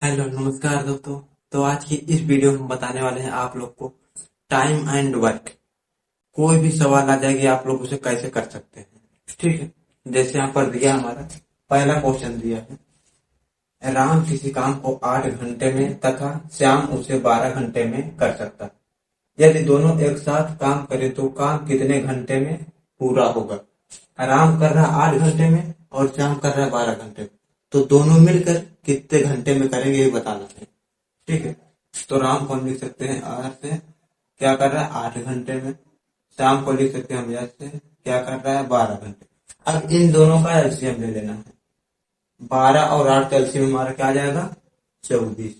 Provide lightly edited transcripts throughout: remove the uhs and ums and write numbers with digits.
Hello नमस्कार दोस्तों। तो आज की इस वीडियो में हम बताने वाले हैं आप लोग को टाइम एंड वर्क। कोई भी सवाल आ जाएगी आप लोग उसे कैसे कर सकते हैं। ठीक है, जैसे यहाँ पर दिया हमारा पहला क्वेश्चन दिया है, राम किसी काम को 8 घंटे में तथा श्याम उसे 12 घंटे में कर सकता है। यदि दोनों एक साथ काम करें तो काम कितने घंटे में पूरा होगा। राम कर रहा है 8 घंटे में और श्याम कर रहा है 12 घंटे में, तो दोनों मिलकर कितने घंटे में करेंगे ये बताना है। ठीक है, तो राम को हम लिख सकते हैं आर से क्या कर रहा है 8 घंटे में, शाम को लिख सकते हैं हम यस से क्या कर रहा है 12 घंटे। अब इन दोनों का एलसीएम ले लेना है। 12 और 8 का एलसीएम हमारा क्या आ जाएगा 24।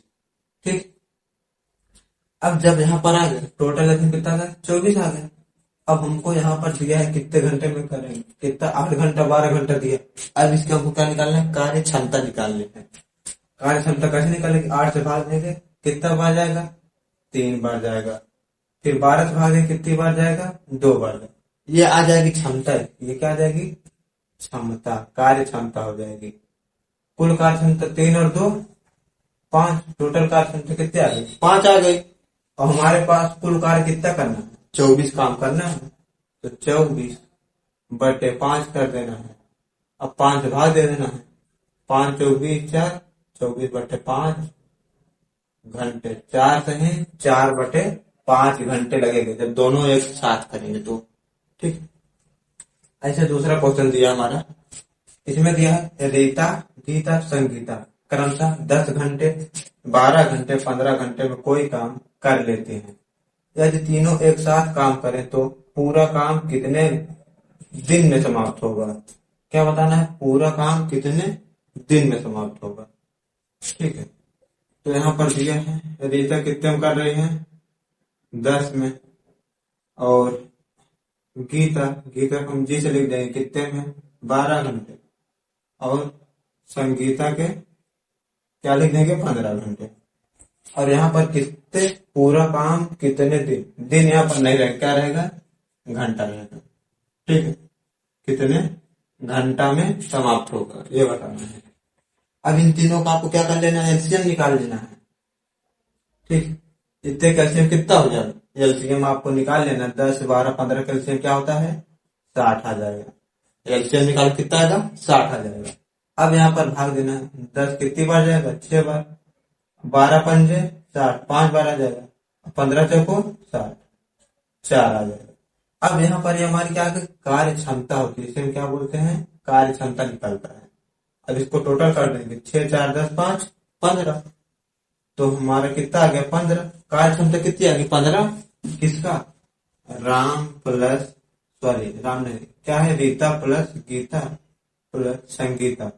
ठीक, अब जब यहाँ पर आ गए टोटल एलसीएम कितना आ गया 24 आ गया। अब हमको यहाँ पर दिया है कितने घंटे में करेंगे, कितना 8 घंटा 12 घंटा दिया। अब इसके हमको क्या निकालना है, कार्य क्षमता निकालनी है। कार्य क्षमता कैसे निकालेंगे, 8 से भाग देंगे कितना बार जाएगा 3 बार जाएगा। फिर 12 से भागे कितनी बार जाएगा 2 बार जाएगा। ये आ जाएगी क्षमता, ये क्या आ जाएगी क्षमता, कार्य क्षमता हो जाएगी। कुल कार्य क्षमता 3 और 2 5, टोटल कार्य क्षमता कितने आ गई 5 आ गई। और हमारे पास कुल कार्य कितना करना है 24 काम करना है, तो 24/5 कर देना है। अब 5 से भाग दे देना है, 5 24 4, 24/5 घंटे, 4 से है 4/5 घंटे लगेंगे जब दोनों एक साथ करेंगे तो। ठीक, ऐसे दूसरा क्वेश्चन दिया हमारा, इसमें दिया है रीता गीता संगीता क्रमशः 10 घंटे 12 घंटे 15 घंटे में कोई काम कर लेते हैं। यदि तीनों एक साथ काम करें तो पूरा काम कितने दिन में समाप्त होगा। क्या बताना है, पूरा काम कितने दिन में समाप्त होगा। ठीक है, तो यहाँ पर दिया है रीता कितने में कर रही है 10 में, और गीता गीता को हम जी से लिख देंगे कितने में 12 घंटे, और संगीता के क्या लिख देंगे 15 घंटे। और यहाँ पर कितने पूरा काम कितने दिन, दिन यहाँ पर नहीं रहेगा, क्या रहेगा घंटा रहेगा। ठीक है, कितने घंटा में समाप्त होगा ये बताना है। अब इन तीनों का आपको क्या कर लेना है, एलसीएम निकाल लेना है। ठीक, इतने कैल्शियम कितना हो जाएगा, एलसीएम आपको निकाल लेना, 10 12 15 कैल्शियम क्या होता है 60 आ जाएगा। एलसीएम निकाल कितना आएगा 60 आ जाएगा। अब यहाँ पर भाग देना है, 10 कितनी बार जाएगा 6 बार, 12 पंजे 60, 5 बार आ जाएगा, 15 चौको 60, 4 आ जाएगा। अब यहाँ पर ये हमारी क्या कार्य क्षमता होती है, इसे हम क्या बोलते हैं कार्य क्षमता निकलता है। अब इसको टोटल कर देंगे 6 4 10 5 15, तो हमारा कितना आ गया 15। कार्य क्षमता कितनी आ गई 15, किसका राम प्लस सॉरी राम नहीं क्या है Rita plus Gita plus Sangeeta,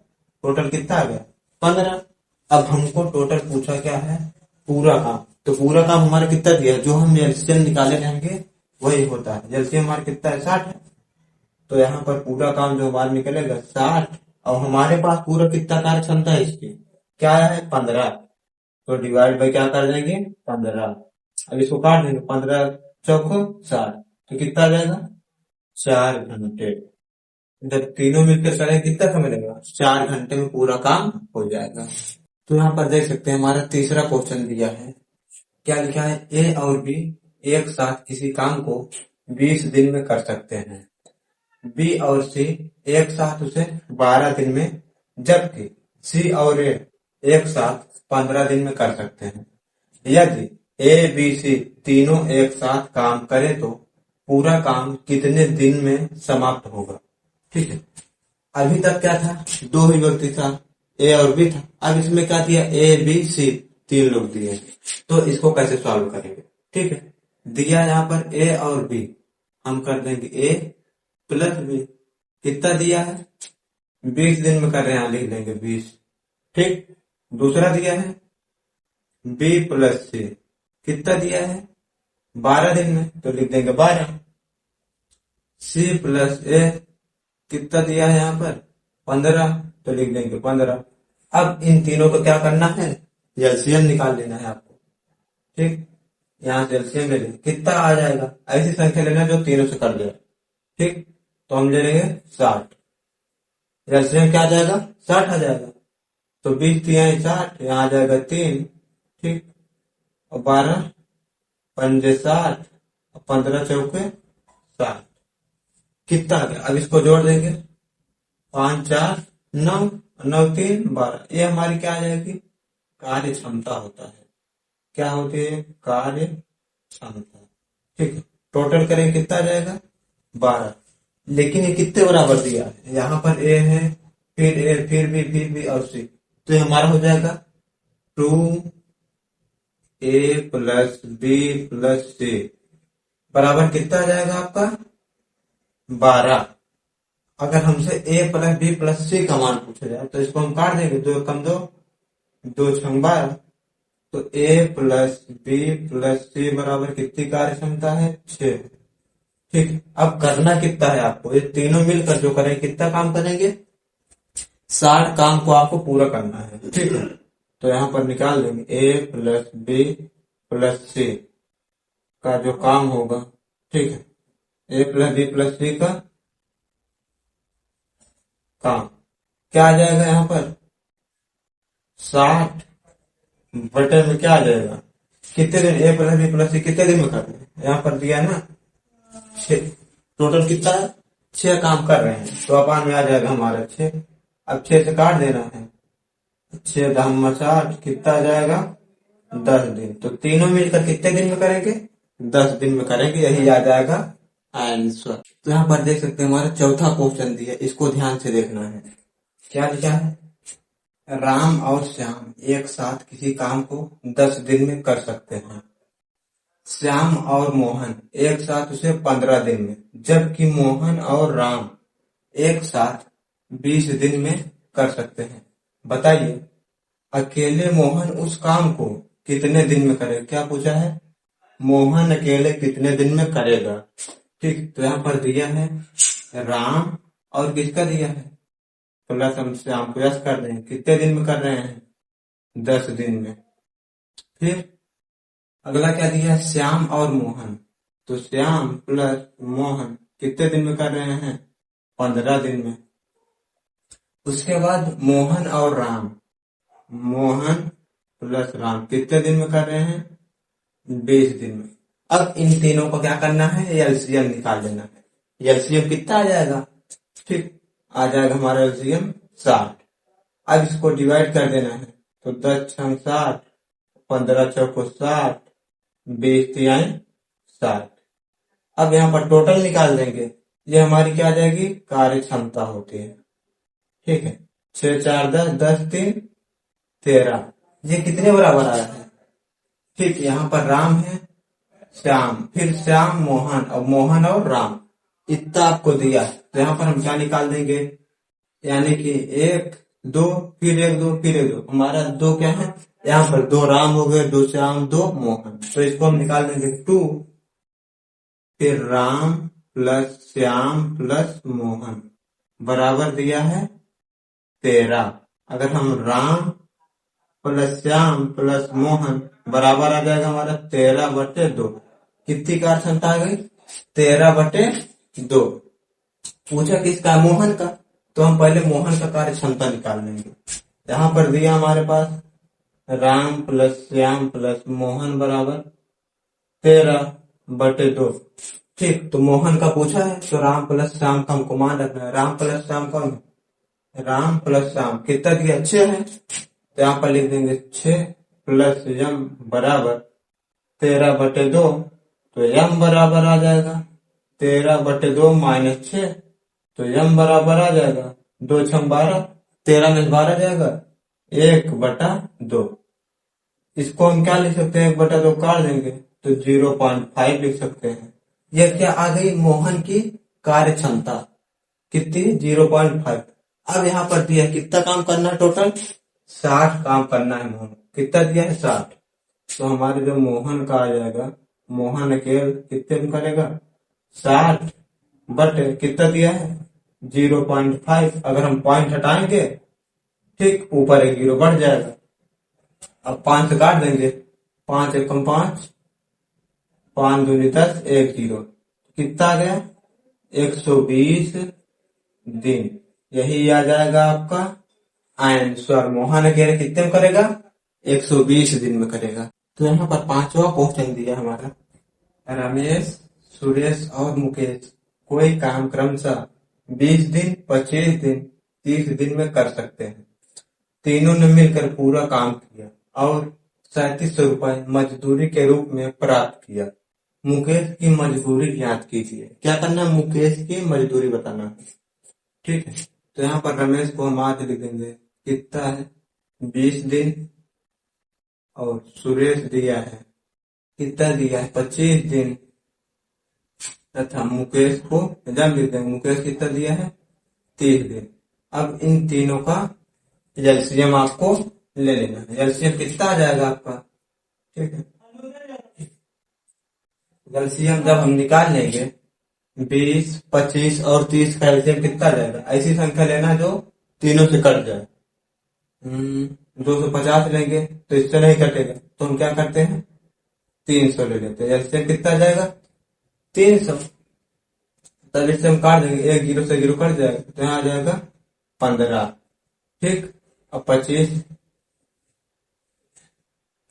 total कितना आ गया 15। अब हमको टोटल पूछा क्या है पूरा काम, तो पूरा काम हमारा कितना दिया जो हम एलसीएम निकाले रहेंगे वही होता है। एलसीएम हमारा कितना है 60 है, तो यहाँ पर पूरा काम जो हमारा निकलेगा 60, और हमारे पास पूरा कितना कार्य क्षमता है इसकी क्या है 15, तो डिवाइड बाई क्या कर देंगे 15। अब इसको काट देंगे 15 चौको 60, तो कितना आ जाएगा 4 घंटे। जब तीनों मिलकर करें कितना समय लगेगा 4 घंटे में पूरा काम हो जाएगा। तो यहाँ पर देख सकते हैं हमारा तीसरा क्वेश्चन दिया है, क्या लिखा है ए और बी एक साथ किसी काम को 20 दिन में कर सकते हैं। बी और सी एक साथ उसे 12 दिन में, जबकि सी और ए एक साथ 15 दिन में कर सकते हैं। यदि ए बी सी तीनों एक साथ काम करें तो पूरा काम कितने दिन में समाप्त होगा। ठीक है, अभी तक क्या था दो ही व्यक्ति था ए और बी था, अब इसमें क्या दिया ए बी सी 3 लोग दिए, तो इसको कैसे सॉल्व करेंगे। ठीक है, दिया यहाँ पर ए और बी, हम कर देंगे ए प्लस बी, कितना दिया है 20 दिन में कर रहे हैं लिख लेंगे 20। ठीक, दूसरा दिया है बी प्लस सी, कितना दिया है 12 दिन में, तो लिख देंगे 12। सी प्लस ए कितना दिया है यहाँ पर 15, तो लिख देंगे 15। अब इन तीनों को क्या करना है एलसीएम निकाल लेना है आपको। ठीक, यहाँ से एलसीएम ले लेंगे, कितना आ जाएगा ऐसी संख्या लेना जो तीनों से कर जाए। ठीक, तो हम ले लेंगे 60, एलसीएम क्या आ जाएगा 60 आ जाएगा। तो 20 तिहाई 60, यहाँ आ जाएगा 3, ठीक। और 12 पंजे 60, 15 चौके 60, कितना आ गया? अब इसको जोड़ देंगे, 5 4 9, 9 3 12, ये हमारी क्या आ जाएगी? कार्य क्षमता होता है। क्या होती है? कार्य क्षमता, ठीक है। टोटल करें कितना आ जाएगा? 12। लेकिन ये कितने बराबर दिया है? यहाँ पर ए है, फिर ए, फिर भी और सी, तो ये हमारा हो जाएगा 2a प्लस बी प्लस सी बराबर कितना आ जाएगा आपका? 12। अगर हमसे a प्लस बी प्लस सी का मान पूछा जाए तो इसको हम काट देंगे, 2 कम 2, 2 छंग 12, तो a प्लस बी प्लस सी बराबर कितनी कार्य क्षमता है? 6, ठीक। अब करना कितना है आपको? ये तीनों मिलकर जो करें कितना काम करेंगे? 60 काम को आपको पूरा करना है, ठीक है। तो यहाँ पर निकाल देंगे a प्लस बी प्लस सी का जो काम होगा, ठीक है। a प्लस बी प्लस सी का काम क्या आ जाएगा? यहाँ पर 60 बटे में क्या आ जाएगा? कितने दिन a प्लस बी प्लस सी कितने दिन में करना है? यहाँ पर दिया है ना 6, टोटल कितना है? 6 काम कर रहे हैं, तो अपान में आ जाएगा हमारा 6। अब 6 से काट देना है, 6 दाम 60, कितना आ जाएगा? 10 दिन। तो तीनों मिलकर कितने दिन में करेंगे? 10 दिन में करेंगे, यही आ जाएगा आंसर। तो यहाँ पर देख सकते हैं हमारा चौथा क्वेश्चन दिया, इसको ध्यान से देखना है। क्या लिखा है? राम और श्याम एक साथ किसी काम को 10 दिन में कर सकते हैं। श्याम और मोहन एक साथ उसे 15 दिन में, जबकि मोहन और राम एक साथ 20 दिन में कर सकते हैं। बताइए अकेले मोहन उस काम को कितने दिन में करेगा? क्या पूछा है? मोहन अकेले कितने दिन में करेगा, ठीक। तो यहाँ पर दिया है राम और किसका दिया है? प्लस हम श्याम को यस कर रहे हैं, कितने दिन में कर रहे हैं? 10 दिन में। फिर अगला क्या दिया है? श्याम और मोहन, तो श्याम प्लस मोहन कितने दिन में कर रहे हैं? 15 दिन में। उसके बाद मोहन और राम, मोहन प्लस राम कितने दिन में कर रहे हैं? 20 दिन में। अब इन तीनों को क्या करना है? एलसीएम निकाल लेना है। एलसीएम कितना आ जाएगा? ठीक, आ जाएगा हमारा एलसीएम 60। अब इसको डिवाइड कर देना है, तो 10 छंग 60, 15 चौको 60, 20 तिहाई 60। अब यहाँ पर टोटल निकाल देंगे, ये हमारी क्या आ जाएगी? कार्य क्षमता होती है, ठीक है। 6 4 10, 10 3 13, ये कितने बराबर आया है? ठीक, यहाँ पर राम है, श्याम, फिर श्याम मोहन, और मोहन और राम, इतना आपको दिया। तो यहाँ पर हम क्या निकाल देंगे? यानी कि 1 2 फिर 1 2 फिर 1 2, हमारा 2 क्या है? यहाँ पर 2 राम हो गए, 2 श्याम 2 मोहन, तो इसको हम निकाल देंगे 2, फिर राम प्लस श्याम प्लस मोहन बराबर दिया है 13। अगर हम राम प्लस श्याम प्लस मोहन बराबर आ जाएगा हमारा 13/2, कितनी कार्य क्षमता आ गई? 13/2। पूछा किसका? मोहन का, तो हम पहले मोहन का कार्य क्षमता निकाल लेंगे। यहाँ पर दिया हमारे पास राम प्लस श्याम प्लस मोहन बराबर 13/2, ठीक। तो मोहन का पूछा है, तो राम प्लस श्याम का हमको मान रखना है। राम प्लस श्याम कौन है? राम प्लस श्याम कितना दिया? 6 है, तो यहाँ पर लिख देंगे 6 प्लस यम बराबर 13/2, तो यम बराबर आ जाएगा 13/2 माइनस 6, तो यम बराबर आ जाएगा 2 छम 12, 13 में 12 जाएगा 1/2। इसको हम क्या लिख सकते हैं? 1/2 काट देंगे तो 0.5 लिख सकते हैं। यह क्या आ गई? मोहन की कार्य क्षमता कितनी? 0.5। अब यहाँ पर दिया कितना काम करना है? टोटल 60 काम करना है। मोहन कितना दिया है? 60। तो हमारे जो मोहन का आ जाएगा, मोहन अकेले कितने में करेगा? 60 बटे कितना दिया है? 0.5। अगर हम पॉइंट हटाएंगे, ठीक, ऊपर एक 0 बढ़ जाएगा। अब 5 से काट देंगे, 5 एकम 5, 5 दूनी 10, 1 0, कितना आ गया? 120 दिन। यही आ जाएगा आपका एंड सर मोहन अगेन कितने में करेगा, 120 दिन में करेगा। तो यहाँ पर पांचवा क्वेश्चन दिया हमारा, रमेश, सुरेश और मुकेश कोई काम क्रमशः 20 दिन, 25 दिन, 30 दिन में कर सकते हैं। तीनों ने मिलकर पूरा काम किया और 3700 रुपए मजदूरी के रूप में प्राप्त किया। मुकेश की मजदूरी ज्ञात कीजिए। क्या करना है, मुकेश की मजदूरी बताना है। ठीक है, तो यहाँ पर रमेश को हम आज लिख देंगे, कितना है 20 दिन, और सुरेश दिया है, कितना दिया है 25 दिन, तथा मुकेश को जब लिख देंगे, मुकेश कितना दिया है 30 दिन। अब इन तीनों का एलसीएम आपको ले लेना है। एलसीएम कितना आ जाएगा आपका, ठीक है, एलसीएम जब हम निकाल लेंगे 20, 25 और 30 का एलसीएम कितना आ जाएगा, ऐसी संख्या लेना जो तीनों से कट जाए। 250 लेंगे तो इससे नहीं कटेगा, तो हम क्या करते हैं 300 ले लेते हैं। एलसीएम कितना आ जाएगा 300, तब इससे हम काट देंगे, एक जीरो से जीरो कट जाएगा, तो यहाँ आ जाएगा 15। ठीक, अब 25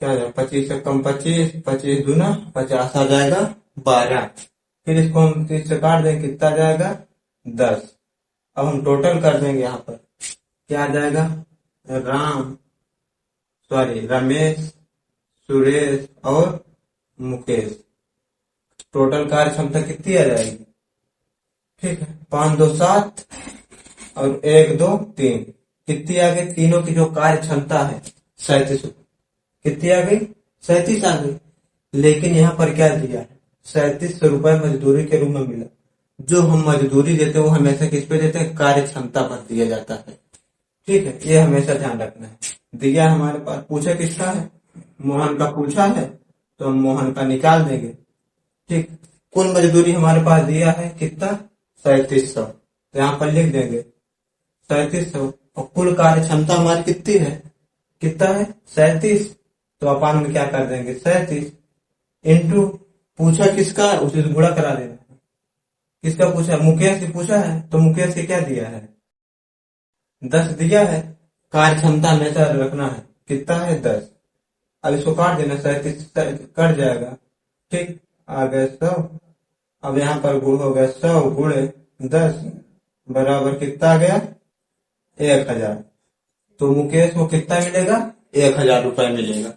क्या आ जाएगा, 25 से कम 25, 25 दूना 50 आ जाएगा 12। फिर इसको हम 30 से काट देंगे, कितना आ जाएगा 10। अब हम टोटल कर देंगे, यहाँ पर क्या आ जाएगा, रमेश, सुरेश और मुकेश टोटल कार्य क्षमता कितनी आ जाएगी, ठीक है, 5 2 7 और 1 2 3, कितनी आ गई, तीनों की जो कार्य क्षमता है 37, कितनी आ गई 37 आ गई। लेकिन यहाँ पर क्या दिया है, 3700 रुपए मजदूरी के रूप में मिला। जो हम मजदूरी देते हैं वो हमेशा किस पे देते हैं, कार्य क्षमता पर दिया जाता है। ठीक है, ये हमेशा ध्यान रखना है। दिया हमारे पास, पूछा किसका है, मोहन का पूछा है, तो हम मोहन का निकाल देंगे। ठीक, कुल मजदूरी हमारे पास दिया है कितना 3700, तो यहाँ पर लिख देंगे 3700, और कुल कार्य क्षमता हमारी कितनी है, कितना है 37, तो अपन में क्या कर देंगे 37 इंटू पूछा किसका है उसे गुणा करा देना। किसका पूछा, मुकेश से पूछा है, तो मुकेश से क्या दिया है 10 दिया है। कार्य क्षमता हमेशा रखना है, कितना है 10। अब इसको काट देना, 37 कट जाएगा। ठीक, आ गए 100। अब यहाँ पर गुण हो गया 100 गुणे 10 बराबर कितना आ गया 1000। तो मुकेश को कितना मिलेगा, 1000 रुपए मिलेगा।